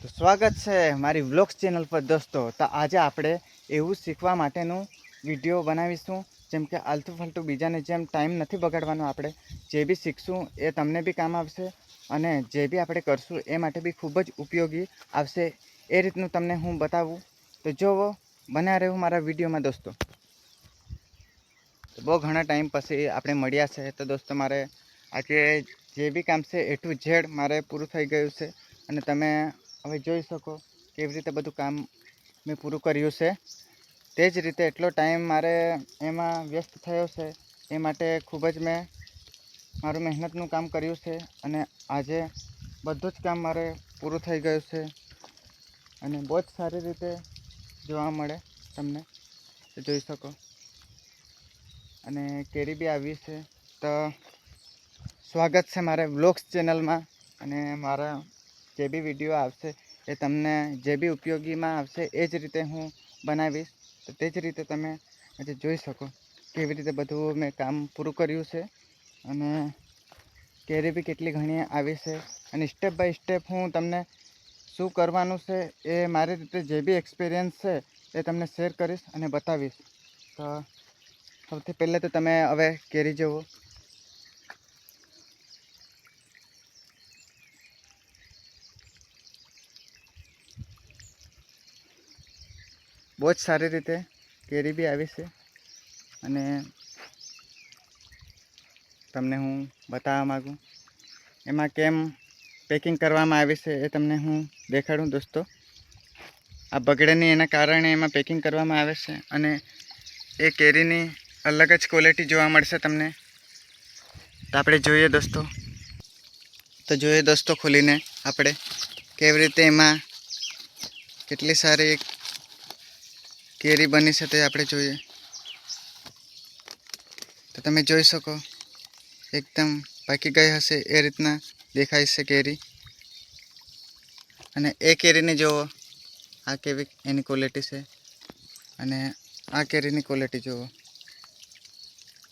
તો સ્વાગત છે મારી વ્લોગ્સ ચેનલ પર દોસ્તો। તો આજે આપણે એવું શીખવા માટેનું વિડીયો બનાવીશું, જેમ કે આલતુ ફાલતુ બીજાને જેમ ટાઈમ નથી બગાડવાનો। આપણે જે બી શીખશું એ તમને બી કામ આવશે અને જે બી આપણે કરશું એ માટે બી ખૂબ જ ઉપયોગી આવશે। એ રીતનું તમને હું બતાવું, તો જોવો, બન્યા રહેવું મારા વિડીયોમાં દોસ્તો। તો બહુ ઘણા ટાઈમ પછી આપણે મળ્યા છે। તો દોસ્તો મારે આજે જે બી કામ છે A to Z મારે પૂરું થઈ ગયું છે અને તમે હવે જોઈ શકો કેવી રીતે બધું કામ મેં પૂરું કર્યું છે। તે જ રીતે એટલો ટાઈમ મારે એમાં વ્યસ્ત થયો છે, એ માટે ખૂબ જ મેં મારું મહેનતનું કામ કર્યું છે અને આજે બધું જ કામ મારે પૂરું થઈ ગયું છે અને બહુ જ સારી રીતે જોવા મળે તમને, તો જોઈ શકો। અને કેરી બી આવી છે। તો સ્વાગત છે મારે વ્લોગ્સ ચેનલમાં અને મારા જે બી વિડીયો આવશે એ તમને જે બી ઉપયોગીમાં આવશે એ જ રીતે હું બનાવીશ। તો તે જ રીતે તમે આજે જોઈ શકો કેવી રીતે બધું મેં કામ પૂરું કર્યું છે અને કેરી બી કેટલી ઘણી આવી છે અને સ્ટેપ બાય સ્ટેપ હું તમને શું કરવાનું છે એ મારી રીતે જે બી એક્સપિરિયન્સ છે એ તમને શેર કરીશ અને બતાવીશ। તો સૌથી પહેલાં તો તમે હવે કેરી જુઓ। બહુ જ સારી રીતે કેરી બી આવી છે અને તમને હું બતાવવા માગું એમાં કેમ પેકિંગ કરવામાં આવી છે એ તમને હું દેખાડું દોસ્તો। આ બગડે નહીં એના કારણે એમાં પેકિંગ કરવામાં આવે છે અને એ કેરીની અલગ જ ક્વોલિટી જોવા મળશે તમને। તો આપણે જોઈએ દોસ્તો, તો જોઈએ દોસ્તો ખોલીને આપણે કેવી રીતે એમાં કેટલી સારી કેરી બની છે તે આપણે જોઈએ। તો તમે જોઈ શકો એકદમ પાકી ગઈ હશે એ રીતના દેખાય છે કેરી। અને એ કેરીને જુઓ, આ કેવી એની ક્વોલિટી છે અને આ કેરીની ક્વોલિટી જુઓ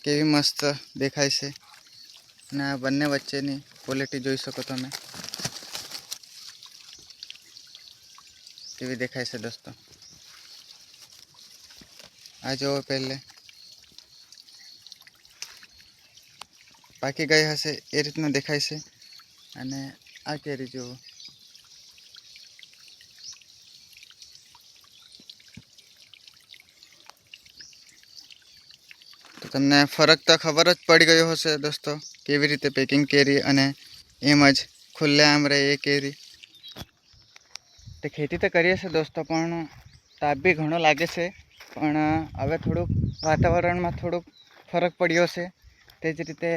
કેવી મસ્ત દેખાય છે અને આ બંને વચ્ચેની ક્વોલિટી જોઈ શકો તમે કેવી દેખાય છે દોસ્તો। આ જુઓ, પહેલે પાકી ગઈ હશે એ રીતના દેખાય છે અને આ કેરી જુઓ, તો તમને ફરક તો ખબર જ પડી ગયો હશે દોસ્તો કેવી રીતે પેકિંગ કેરી અને એમ જ ખુલ્લેઆમ રહે એ કેરી। તો ખેતી તો કરીએ છીએ દોસ્તો, પણ તાપ બી ઘણો લાગે છે, પણ હવે થોડુંક વાતાવરણમાં થોડુંક ફરક પડ્યો છે। તે જ રીતે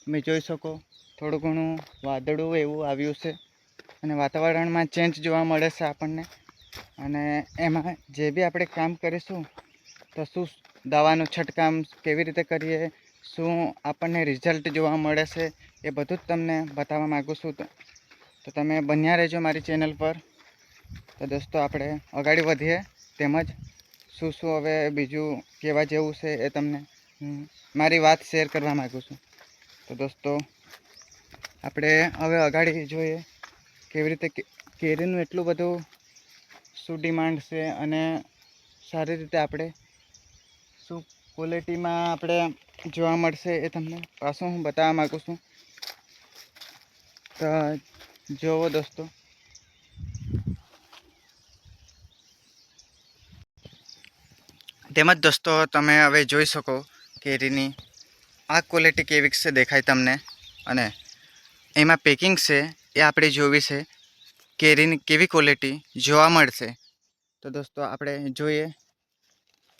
તમે જોઈ શકો થોડું ઘણું વાદળું એવું આવ્યું છે અને વાતાવરણમાં ચેન્જ જોવા મળે છે આપણને। અને એમાં જે બી આપણે કામ કરીશું તો શું દવાનો છંટકાવ કેવી રીતે કરીએ, શું આપણને રિઝલ્ટ જોવા મળે છે, એ બધું જ તમને બતાવવા માગું છું। તો તમે બન્યા રહેજો મારી ચેનલ પર। તો દોસ્તો આપણે આગળ વધીએ, તેમજ શું શું હવે બીજું કહેવા જેવું છે એ તમને મારી વાત શેર કરવા માગું છું। તો દોસ્તો આપણે હવે આગળ જોઈએ કેવી રીતે કેરીનું એટલું બધું શું ડિમાન્ડ છે અને સારી રીતે આપણે શું ક્વોલિટીમાં આપણે જોવા મળશે એ તમને પાછું હું બતાવવા માગું છું। તો જુઓ દોસ્તો, તેમજ દોસ્તો તમે હવે જોઈ શકો કેરીની આ ક્વોલિટી કેવી છે દેખાય તમને, અને એમાં પેકિંગ છે એ આપણે જોવી છે કેરીની કેવી ક્વોલિટી જોવા મળશે। તો દોસ્તો આપણે જોઈએ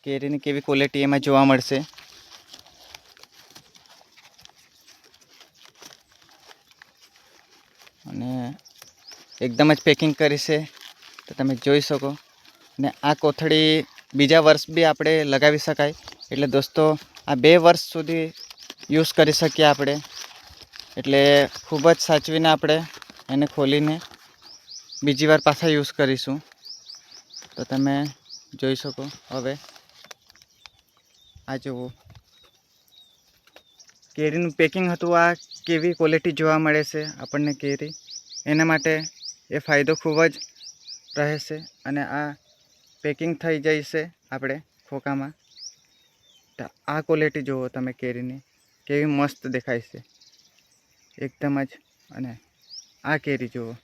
કેરીની કેવી ક્વોલિટી એમાં જોવા મળશે। અને એકદમ જ પેકિંગ કરી છે તો તમે જોઈ શકો। ને આ કોથળી બીજા વર્ષ બી આપણે લગાવી શકાય, એટલે દોસ્તો આ 2 વર્ષ સુધી યુઝ કરી શકીએ આપણે। એટલે ખૂબ જ સાચવીને આપણે એને ખોલીને બીજી વાર પાછા યુઝ કરીશું। તો તમે જોઈ શકો હવે આ જુઓ કેરીનું પેકિંગ હતું, આ કેવી ક્વોલિટી જોવા મળે છે આપણને કેરી, એના માટે એ ફાયદો ખૂબ જ રહેશે. અને આ પેકિંગ થઈ જશે આપણે ખોખામાં. તો આ ક્વોલિટી જુઓ તમે કેરીની, કેવી મસ્ત દેખાય છે એકદમ જ. અને આ કેરી જુઓ,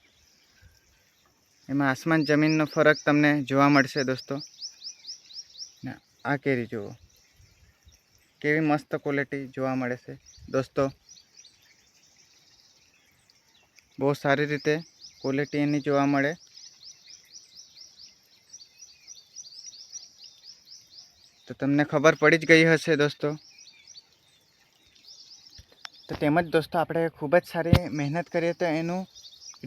એમાં આસમાન જમીનનો ફરક તમને જોવા મળશે દોસ્તો. ને આ કેરી જુઓ, કેવી મસ્ત ક્વોલિટી જોવા મળે છે દોસ્તો. બહુ સારી રીતે ક્વોલિટી એની જોવા મળે. તો તમને ખબર પડી જ ગઈ હશે દોસ્તો. તો તેમજ દોસ્તો આપણે ખૂબ જ સારી મહેનત કરીએ તો એનું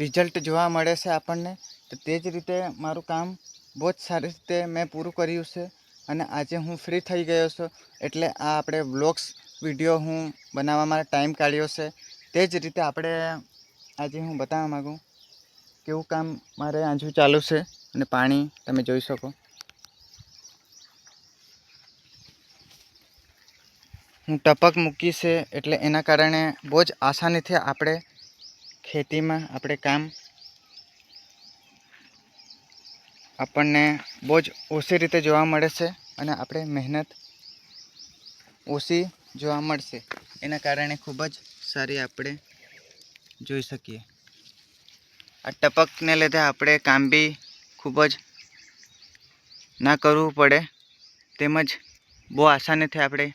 રિઝલ્ટ જોવા મળે છે આપણને. તો તે જ રીતે મારું કામ બહુ જ સારી રીતે મેં પૂરું કર્યું છે. અને આજે હું ફ્રી થઈ ગયો છું, એટલે આ આપણે વ્લોગ્સ વિડીયો હું બનાવવા માટે ટાઈમ કાઢ્યો છે. તે જ રીતે આપણે આજે હું બતાવવા માગું કેવું કામ મારે આજુ ચાલુ છે. અને પાણી તમે જોઈ શકો, હું ટપક મૂકી છે, એટલે એના કારણે બહુ જ આસાનીથી આપણે ખેતીમાં આપણે કામ આપણને બહુ જ ઓછી રીતે જોવા મળે છે. અને આપણે મહેનત ઓછી જોવા મળશે. એના કારણે ખૂબ જ સારી આપણે જોઈ શકીએ. આ ટપકને લીધે આપણે કામ બી ખૂબ જ ના કરવું પડે, તેમજ બહુ આસાનીથી આપણે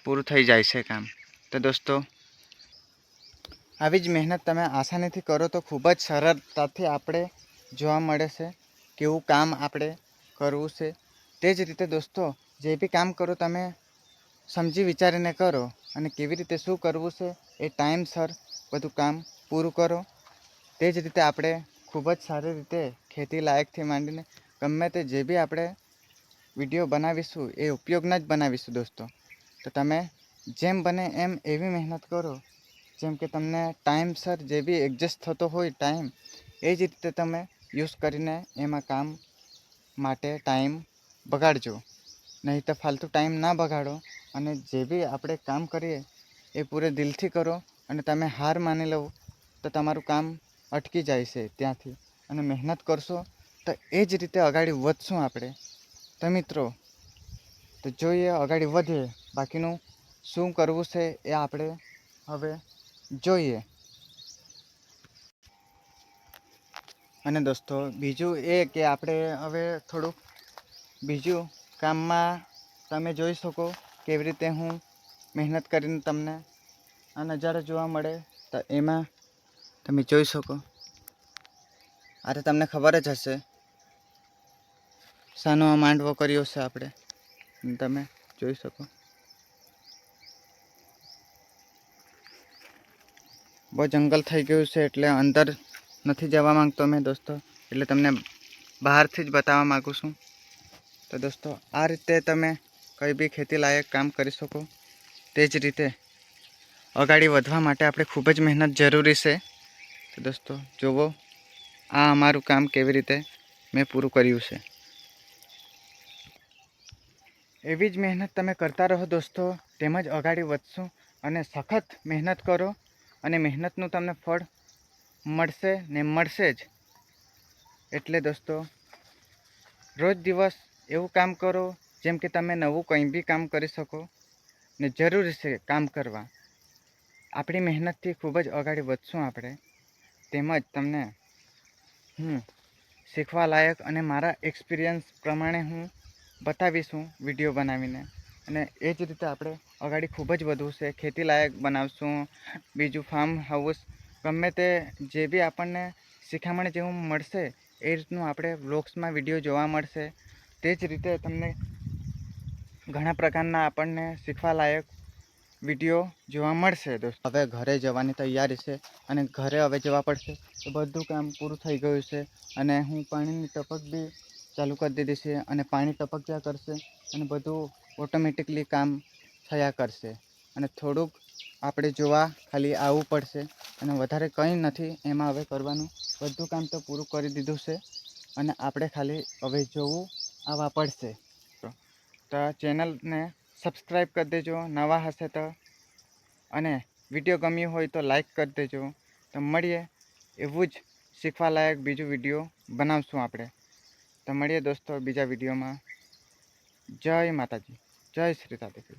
પૂરું થઈ જાય છે કામ. તો દોસ્તો આવી જ મહેનત તમે આસાનીથી કરો તો ખૂબ જ સરળતાથી આપણે જોવા મળે છે કેવું કામ આપણે કરવું છે. તે જ રીતે દોસ્તો જે બી કામ કરો તમે સમજી વિચારીને કરો, અને કેવી રીતે શું કરવું છે એ ટાઈમસર બધું કામ પૂરું કરો. તે જ રીતે આપણે ખૂબ જ સારી રીતે ખેતી લાયકથી માંડીને ગમે તે જે બી આપણે વિડીયો બનાવીશું એ ઉપયોગના જ બનાવીશું દોસ્તો. તો તમે જેમ બને એમ એવી મહેનત કરો જેમ કે તમને ટાઈમસર જે બી એડજસ્ટ થતો હોય ટાઈમ, એ જ રીતે તમે યુઝ કરીને એમાં કામ માટે ટાઈમ બગાડજો. નહીં તો ફાલતુ ટાઈમ ના બગાડો. અને જે બી આપણે કામ કરીએ એ પૂરે દિલથી કરો. અને તમે હાર માની લો તો તમારું કામ અટકી જાય છે ત્યાંથી. અને મહેનત કરશો તો એ જ રીતે આગળ વધશું આપણે. તો મિત્રો તો જોઈએ આગળ વધીએ, બાકીનું શું કરવું છે એ આપણે હવે જોઈએ. અને દોસ્તો બીજું એ કે આપણે હવે થોડુંક બીજું કામમાં તમે જોઈ શકો કેવી રીતે હું મહેનત કરીને તમને આ નજારો જોવા મળે. તો એમાં તમે જોઈ શકો, આ તો તમને ખબર જ હશે શાનો માંડવો કર્યો છે આપણે. તમે જોઈ શકો, બહુ જંગલ થઈ ગયું છે એટલે અંદર નથી જવા માંગતો મેં દોસ્તો, એટલે તમને બહારથી જ બતાવવા માગું છું. તો દોસ્તો આ રીતે તમે કંઈ બી ખેતી લાયક કામ કરી શકો. તે જ રીતે આગળ વધવા માટે આપણે ખૂબ જ મહેનત જરૂરી છે. તો દોસ્તો જુઓ આ અમારું કામ કેવી રીતે મેં પૂરું કર્યું છે. એવી જ મહેનત તમે કરતા રહો દોસ્તો, તેમજ આગળ વધશું. અને સખત મહેનત કરો અને મહેનતનું તમને ફળ મળશે ને મળશે જ. એટલે દોસ્તો રોજ દિવસ એવું કામ કરો જેમ કે તમે નવું કંઈ બી કામ કરી શકો. ને જરૂરી છે કામ કરવા. આપણી મહેનતથી ખૂબ જ આગળ વધશું આપણે. તેમજ તમને શીખવા લાયક અને મારા એક્સપિરિયન્સ પ્રમાણે હું બતાવીશું વિડીયો બનાવીને. અને એ જ રીતે આપણે આગળ ખૂબ જ વધવું છે. ખેતી લાયક બનાવશું, બીજું ફાર્મ હાઉસ, ગમે તે જે બી આપણને શિખામણ જેવું મળશે એ રીતનું આપણે વ્લોગ્સમાં વિડીયો જોવા મળશે. તે જ રીતે તમને ઘણા પ્રકારના આપણને શીખવા લાયક વિડીયો જોવા મળશે. દોસ્તો હવે ઘરે જવાની તૈયારી છે અને ઘરે હવે જવા પડશે. તો બધું કામ પૂરું થઈ ગયું છે અને હું પાણીની ટપક બી ચાલુ કરી દીધી છે. અને પાણી ટપક્યા કરશે અને બધું ઓટોમેટિકલી કામ થયા કરશે. અને થોડુંક આપણે જોવા ખાલી આવવું પડશે અને વધારે કંઈ નથી એમાં હવે કરવાનું. બધું કામ તો પૂરું કરી દીધું છે અને આપણે ખાલી હવે જોવું આવવા પડશે. તો ચેનલને સબસ્ક્રાઈબ કરી દેજો નવા હશે તો, અને વિડીયો ગમ્યું હોય તો લાઈક કરી દેજો. તો મળીએ એવું જ શીખવાલાયક બીજું વિડીયો બનાવશું આપણે. તો મળીએ દોસ્તો બીજા વિડીયોમાં. જય માતાજી, જય શ્રી રાધે.